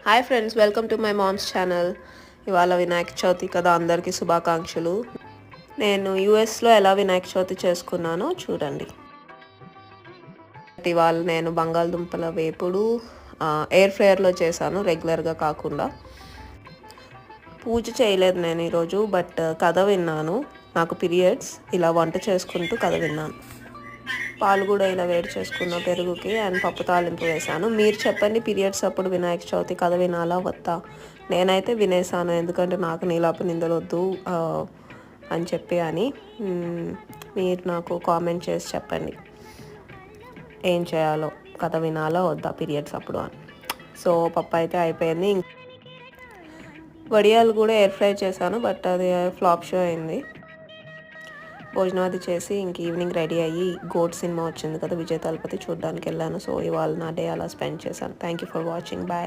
Hi friends, welcome to my mom's channel. ఇవాళ వినాయక చవితి కదా, అందరికీ శుభాకాంక్షలు. నేను యూఎస్లో ఎలా వినాయక చవితి చేసుకున్నానో చూడండి. ఇవాళ నేను బంగాళదుంపల వేపుడు ఎయిర్ ఫ్రైయర్లో చేశాను, రెగ్యులర్గా కాకుండా. పూజ చేయలేదు నేను ఈరోజు, బట్ కథ విన్నాను. నాకు పీరియడ్స్, ఇలా వంట చేసుకుంటూ కథ విన్నాను. పాలు కూడా ఇలా వేడి చేసుకున్న పెరుగుకి అండ్ పప్పు తాలింపు వేశాను. మీరు చెప్పండి, పీరియడ్స్ అప్పుడు వినాయక చవితి కథ వినాలా వద్దా? నేనైతే వినేసాను, ఎందుకంటే నాకు నీలాప నిందలు వద్దు అని చెప్పి అని. మీరు నాకు కామెంట్ చేసి చెప్పండి ఏం చేయాలో, కథ వినాలా వద్దా పీరియడ్స్ అప్పుడు అని. సో పప్పు అయితే అయిపోయింది. వడియాలు కూడా ఎయిర్ ఫ్రై చేశాను, బట్ అది ఫ్లాప్ షో అయింది. భోజనం అది చేసి ఇంక ఈవినింగ్ రెడీ అయ్యి గోడ్ సినిమా వచ్చింది కదా, విజయ్ తలపతి, చూడడానికి వెళ్ళాను. సో ఇవాళ నా డే అలా స్పెండ్ చేశాను. Thank you for watching. Bye.